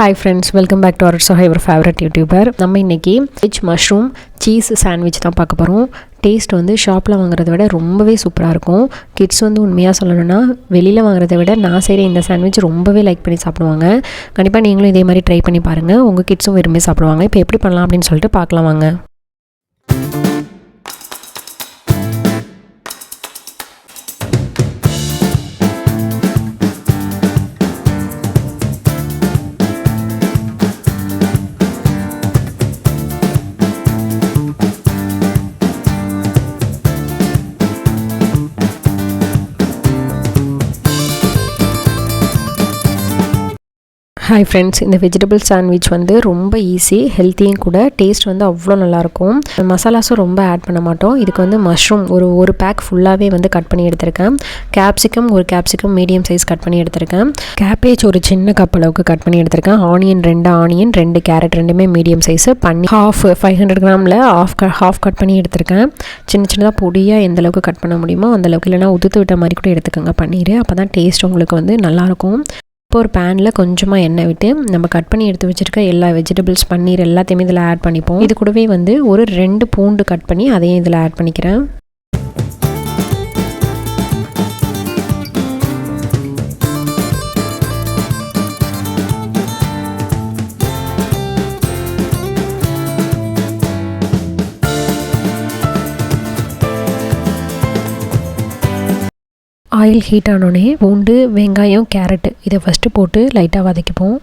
Hi friends, welcome back to our your favorite YouTuber. நம்ம இன்னைக்கு veg mushroom cheese sandwich தான் பார்க்க போகிறோம். டேஸ்ட் வந்து ஷாப்பில் வாங்குறத விட ரொம்பவே சூப்பராக இருக்கும். கிட்ஸ் வந்து உண்மையாக சொல்லணும்னா வெளியில் வாங்குறத விட நான் செய்கிற இந்த சாண்ட்விச் ரொம்பவே லைக் பண்ணி சாப்பிடுவாங்க. கண்டிப்பாக நீங்களும் இதே மாதிரி ட்ரை பண்ணி பாருங்கள், உங்கள் கிட்ஸும் விரும்பி சாப்பிடுவாங்க. இப்போ எப்படி பண்ணலாம் அப்படின்னு சொல்லிட்டு பார்க்கலாம் வாங்க. ஹாய் ஃப்ரெண்ட்ஸ், இந்த வெஜிடபிள் சாண்ட்விச் வந்து ரொம்ப ஈஸி, ஹெல்த்தியும் கூட. டேஸ்ட் வந்து அவ்வளோ நல்லாயிருக்கும். மசாலாஸும் ரொம்ப ஆட் பண்ண மாட்டோம். இதுக்கு வந்து மஷ்ரூம் ஒரு பேக் ஃபுல்லாகவே வந்து கட் பண்ணி எடுத்திருக்கேன். ஒரு கேப்சிகம் மீடியம் சைஸ் கட் பண்ணி எடுத்திருக்கேன். கேபேஜ் ஒரு சின்ன கப் அளவுக்கு கட் பண்ணி எடுத்திருக்கேன். ஆனியன் 2 கேரட் ரெண்டுமே மீடியம் சைஸு பண்ணி 500 கிராமில் ஹாஃப் கட் பண்ணி எடுத்திருக்கேன். சின்னதாக பொடியாக எந்த அளவுக்கு கட் பண்ண முடியுமோ அந்தளவுக்கு, இல்லைனா உதுத்து விட்ட மாதிரி கூட எடுத்துக்கோங்க பன்னீர். அப்போ தான் டேஸ்ட் உங்களுக்கு வந்து நல்லாயிருக்கும். இப்போ ஒரு பேனில் கொஞ்சமாக எண்ணெய் விட்டு நம்ம கட் பண்ணி எடுத்து வச்சுருக்க எல்லா வெஜிடபிள்ஸ் பன்னீர் எல்லாத்தையுமே இதில் ஆட் பண்ணிப்போம். இது கூடவே வந்து ஒரு 2 பூண்டு கட் பண்ணி அதையும் இதில் ஆட் பண்ணிக்கிறேன். ஆயில் ஹீட் ஆனோடனே பூண்டு, வெங்காயம், கேரட்டு இதை ஃபஸ்ட்டு போட்டு லைட்டாக வதக்கிப்போம்.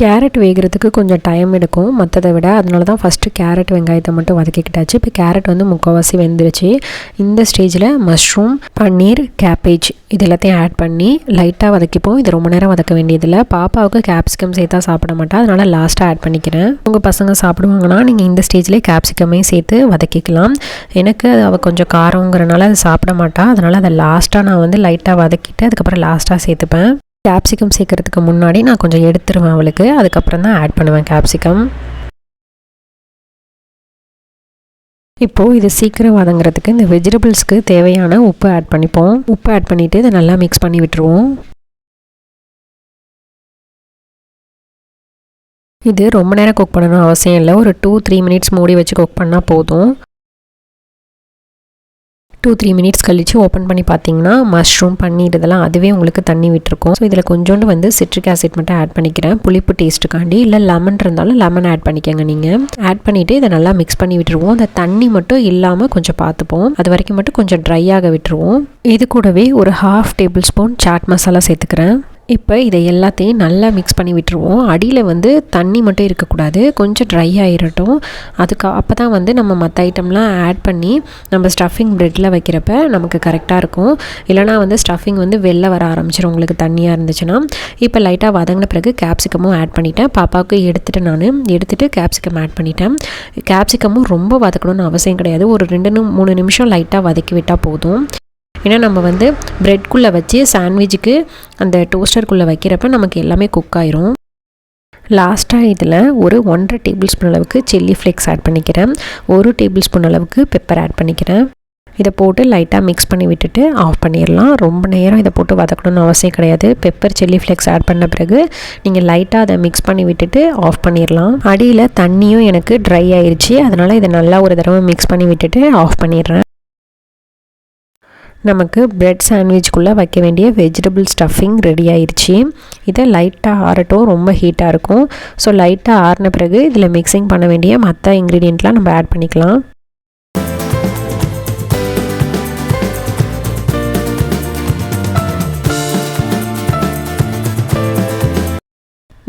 கேரட் வேகிறதுக்கு கொஞ்சம் டைம் எடுக்கும் மற்றதை விட, அதனால தான் ஃபஸ்ட்டு கேரட் வெங்காயத்தை மட்டும் வதக்கிக்கிட்டாச்சு. இப்போ கேரட் வந்து முக்கால்வாசி வெந்துருச்சு. இந்த ஸ்டேஜில் மஷ்ரூம், பன்னீர், கேபேஜ் இது எல்லாத்தையும் ஆட் பண்ணி லைட்டாக வதக்கிப்போம். இது ரொம்ப நேரம் வதக்க வேண்டியதில்லை. பாப்பாவுக்கு கேப்சிகம் சேர்த்தா சாப்பிட மாட்டா, அதனால் லாஸ்ட்டாக ஆட் பண்ணிக்கிறேன். உங்கள் பசங்க சாப்பிடுவாங்கன்னா நீங்கள் இந்த ஸ்டேஜ்லேயே கேப்சிகமே சேர்த்து வதக்கிக்கலாம். எனக்கு அவள் கொஞ்சம் காரங்கிறனால அதை சாப்பிட மாட்டா, அதனால் அதை லாஸ்ட்டாக நான் வந்து லைட்டாக வதக்கிட்டு அதுக்கப்புறம் லாஸ்ட்டாக சேர்த்துப்பேன். கேப்சிகம் சேர்க்கறதுக்கு முன்னாடி நான் கொஞ்சம் எடுத்துருவேன் அவளுக்கு, அதுக்கப்புறம் தான் ஆட் பண்ணுவேன் கேப்சிகம். இப்போது இது சீக்கிரம் வதங்கிறதுக்கு இந்த வெஜிடபிள்ஸ்க்கு தேவையான உப்பு ஆட் பண்ணிப்போம். உப்பு ஆட் பண்ணிவிட்டு இதை நல்லா மிக்ஸ் பண்ணி விட்டுருவோம். இது ரொம்ப நேரம் குக் பண்ணணும் அவசியம் இல்லை, ஒரு 2-3 மினிட்ஸ் மூடி வச்சு குக் பண்ணால் போதும். 2-3 மினிட்ஸ் கழித்து ஓப்பன் பண்ணி பார்த்தீங்கன்னா மஷ்ரூம், பன்னீர் இதெல்லாம் அதுவே உங்களுக்கு தண்ணி விட்டுருக்கும். ஸோ இதில் கொஞ்சோண்டு வந்து சிட்ரிக் ஆசிட் மட்டும் ஆட் பண்ணிக்கிறேன், புளிப்பு டேஸ்ட்டுக்காண்டி. இல்லை லெமன் இருந்தாலும் லெமன் ஆட் பண்ணிக்கோங்க நீங்கள். ஆட் பண்ணிவிட்டு இதை நல்லா மிக்ஸ் பண்ணி விட்டுருவோம். அந்த தண்ணி மட்டும் இல்லாமல் கொஞ்சம் பார்த்துப்போம். அது வரைக்கும் மட்டும் கொஞ்சம் ட்ரை ஆக விட்டுருவோம். இது கூடவே ஒரு 1/2 டேபிள் ஸ்பூன் சாட் மசாலா சேர்த்துக்கிறேன். இப்போ இதை எல்லாத்தையும் நல்லா மிக்ஸ் பண்ணி விட்டுருவோம். அடியில் வந்து தண்ணி மட்டும் இருக்கக்கூடாது, கொஞ்சம் ட்ரை ஆகிடட்டும். அப்போ தான் வந்து நம்ம மற்ற ஐட்டம்லாம் ஆட் பண்ணி நம்ம ஸ்டஃபிங் ப்ரெட்டில் வைக்கிறப்ப நமக்கு கரெக்டாக இருக்கும். இல்லைனா வந்து ஸ்டஃபிங் வந்து வெளில வர ஆரம்பிச்சிடும் உங்களுக்கு தண்ணியாக இருந்துச்சுன்னா. இப்போ லைட்டாக வதங்கின பிறகு கேப்சிகமும் ஆட் பண்ணிட்டேன். பாப்பாவுக்கு எடுத்துகிட்டு கேப்சிகம் ஆட் பண்ணிட்டேன். கேப்சிகமும் ரொம்ப வதக்கணும்னு அவசியம் கிடையாது, ஒரு 2-3 நிமிஷம் லைட்டாக வதக்கி விட்டால் போதும். ஏன்னா நம்ம வந்து ப்ரெட்குள்ளே வச்சு சாண்ட்விச்சுக்கு அந்த டோஸ்டருக்குள்ளே வைக்கிறப்ப நமக்கு எல்லாமே குக் ஆயிரும். லாஸ்ட்டாக இதில் ஒரு 1.5 டேபிள் ஸ்பூன் அளவுக்கு சில்லி ஃப்ளேக்ஸ் ஆட் பண்ணிக்கிறேன். 1 டேபிள் ஸ்பூன் அளவுக்கு பெப்பர் ஆட் பண்ணிக்கிறேன். இதை போட்டு லைட்டாக மிக்ஸ் பண்ணி விட்டுட்டு ஆஃப் பண்ணிடலாம். ரொம்ப நேரம் இதை போட்டு வதக்கணும்னு அவசியம் கிடையாது. பெப்பர், சில்லி ஃப்ளேக்ஸ் ஆட் பண்ண பிறகு நீங்கள் லைட்டாக அதை மிக்ஸ் பண்ணி விட்டுட்டு ஆஃப் பண்ணிடலாம். அடியில் தண்ணியும் எனக்கு ட்ரை ஆயிடுச்சு, அதனால் இதை நல்லா ஒரு தடவை மிக்ஸ் பண்ணி விட்டுட்டு ஆஃப் பண்ணிடுறேன். நமக்கு பிரெட் சாண்ட்விச்குள்ளே வைக்க வேண்டிய வெஜிடபிள் ஸ்டஃபிங் ரெடி ஆயிடுச்சு. இதை லைட்டாக ஆறட்டும், ரொம்ப ஹீட்டாக இருக்கும். ஸோ லைட்டாக ஆறின பிறகு இதில் மிக்சிங் பண்ண வேண்டிய மற்ற இன்க்ரீடியண்ட்லாம் நம்ம ஆட் பண்ணிக்கலாம்.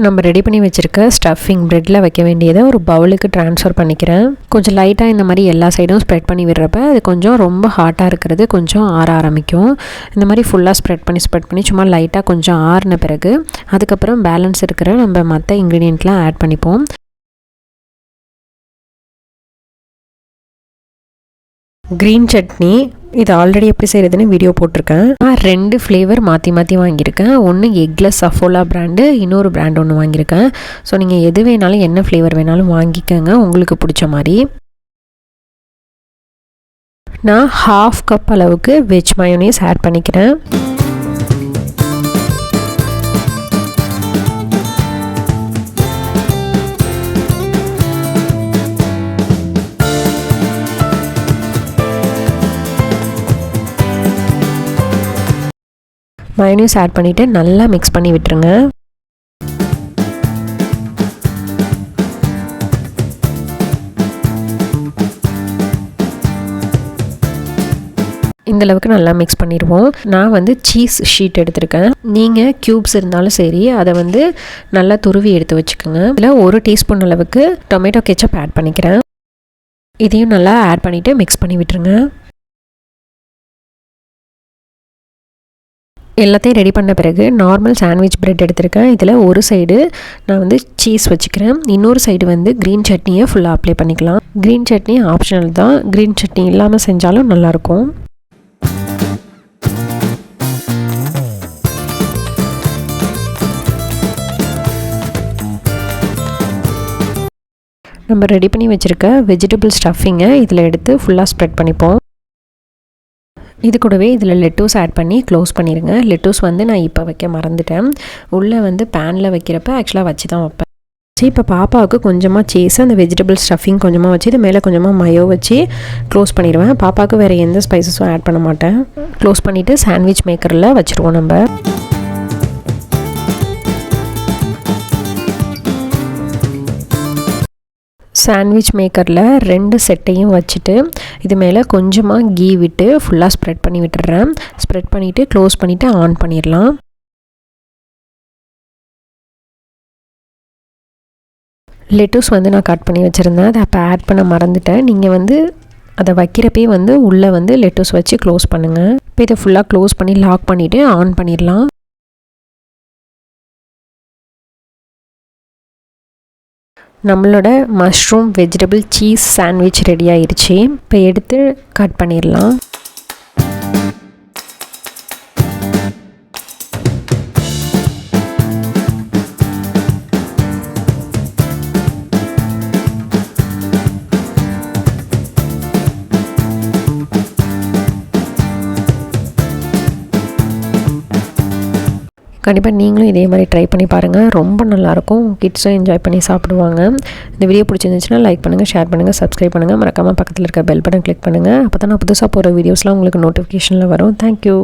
நம்ம ரெடி பண்ணி வச்சுருக்க ஸ்டஃபிங் ப்ரெட்டில் வைக்க வேண்டியதை ஒரு பவுலுக்கு ட்ரான்ஸ்ஃபர் பண்ணிக்கிறேன். கொஞ்சம் லைட்டாக இந்த மாதிரி எல்லா சைடும் ஸ்ப்ரெட் பண்ணி விடுறப்ப அது கொஞ்சம் ரொம்ப ஹாட்டாக இருக்கிறது கொஞ்சம் ஆற ஆரம்பிக்கும். இந்த மாதிரி ஃபுல்லாக ஸ்ப்ரெட் பண்ணி சும்மா லைட்டாக கொஞ்சம் ஆறின பிறகு அதுக்கப்புறம் பேலன்ஸ் இருக்கிற நம்ம மற்ற இன்க்ரீடியண்ட்லாம் ஆட் பண்ணிப்போம். க்ரீன் சட்னி, இது ஆல்ரெடி எப்படி செய்கிறதுன்னு வீடியோ போட்டிருக்கேன். நான் 2 ஃப்ளேவர் மாற்றி வாங்கியிருக்கேன். ஒன்று எக்லெஸ் சஃபோலா பிராண்டு, இன்னொரு பிராண்ட் ஒன்று வாங்கியிருக்கேன். ஸோ நீங்கள் எது வேணாலும் என்ன ஃப்ளேவர் வேணாலும் வாங்கிக்கோங்க உங்களுக்கு பிடிச்ச மாதிரி. நான் 1/2 கப் அளவுக்கு வெஜ் மயோனீஸ் ஆட் பண்ணிக்கிறேன். மயோனீஸ் ஆட் பண்ணிவிட்டு நல்லா மிக்ஸ் பண்ணி விட்டுருங்க. இந்தளவுக்கு நல்லா மிக்ஸ் பண்ணிடுவோம். நான் வந்து சீஸ் ஷீட் எடுத்திருக்கேன். நீங்கள் க்யூப்ஸ் இருந்தாலும் சரி, அதை வந்து நல்லா துருவி எடுத்து வச்சுக்கோங்க. இதில் 1 டீஸ்பூன் அளவுக்கு டொமேட்டோ கெச்சப் ஆட் பண்ணிக்கிறேன். இதையும் நல்லா ஆட் பண்ணிவிட்டு மிக்ஸ் பண்ணி விட்டுருங்க. எல்லாத்தையும் ரெடி பண்ண பிறகு நார்மல் சாண்ட்விச் பிரெட் எடுத்திருக்கேன். இதில் ஒரு சைடு நான் வந்து சீஸ் வச்சுக்கிறேன், இன்னொரு சைடு வந்து க்ரீன் சட்னியை ஃபுல்லாக அப்ளை பண்ணிக்கலாம். க்ரீன் சட்னி ஆப்ஷனல் தான், க்ரீன் சட்னி இல்லாமல் செஞ்சாலும் நல்லாயிருக்கும். நம்ம ரெடி பண்ணி வச்சுருக்க வெஜிடபிள் ஸ்டஃபிங்கை இதில் எடுத்து ஃபுல்லாக ஸ்ப்ரெட் பண்ணிப்போம். இது கூடவே இதில் லெட்டூஸ் ஆட் பண்ணி க்ளோஸ் பண்ணிடுங்க. லெட்டூஸ் வந்து நான் இப்போ வைக்க மறந்துட்டேன். உள்ளே வந்து பேனில் வைக்கிறப்ப ஆக்சுவலாக வச்சு தான் வைப்பேன். சரி, இப்போ பாப்பாவுக்கு கொஞ்சமாக சீஸ், அந்த வெஜிடபிள் ஸ்டஃபிங் கொஞ்சமாக வச்சு இது மேலே கொஞ்சமாக மயோ வச்சு க்ளோஸ் பண்ணிடுவேன். பாப்பாவுக்கு வேறு எந்த ஸ்பைசஸும் ஆட் பண்ண மாட்டேன். க்ளோஸ் பண்ணிவிட்டு சாண்ட்விச் மேக்கரில் வச்சுருவோம். நம்ம சாண்ட்விச் மேக்கரில் 2 செட்டையும் வச்சுட்டு இது மேலே கொஞ்சமாக கீ விட்டு ஃபுல்லாக ஸ்ப்ரெட் பண்ணி விட்டுறேன். ஸ்ப்ரெட் பண்ணிவிட்டு க்ளோஸ் பண்ணிவிட்டு ஆன் பண்ணிடலாம். லெட்டூஸ் வந்து நான் கட் பண்ணி வச்சுருந்தேன், அதை அப்போ ஆட் பண்ண மறந்துட்டேன். நீங்கள் வந்து அதை வைக்கிறப்பே வந்து உள்ளே வந்து லெட்டூஸ் வச்சு க்ளோஸ் பண்ணுங்கள். இப்போ இதை ஃபுல்லாக க்ளோஸ் பண்ணி லாக் பண்ணிவிட்டு ஆன் பண்ணிடலாம். நம்மளோட mushroom vegetable cheese sandwich ready ஆயிடுச்சு. இப்போ எடுத்து கட் பண்ணிடலாம். கண்டிப்பாக நீங்களும் இதே மாதிரி ட்ரை பண்ணி பாருங்கள். ரொம்ப நல்லாயிருக்கும். கிட்ஸும் என்ஜாய் பண்ணி சாப்பிடுவாங்க. இந்த வீடியோ பிடிச்சிருந்துச்சுன்னா லைக் பண்ணுங்கள், ஷேர் பண்ணுங்கள், சப்ஸ்கிரைப் பண்ணுங்கள். மறக்காமல் பக்கத்தில் இருக்க பெல் பட்டன் கிளிக் பண்ணுங்கள். அப்போ தான் நான் புதுசாக போகிற வீடியோஸ்லாம் உங்களுக்கு நோட்டிஃபிகேஷனில் வரும். தேங்க்யூ.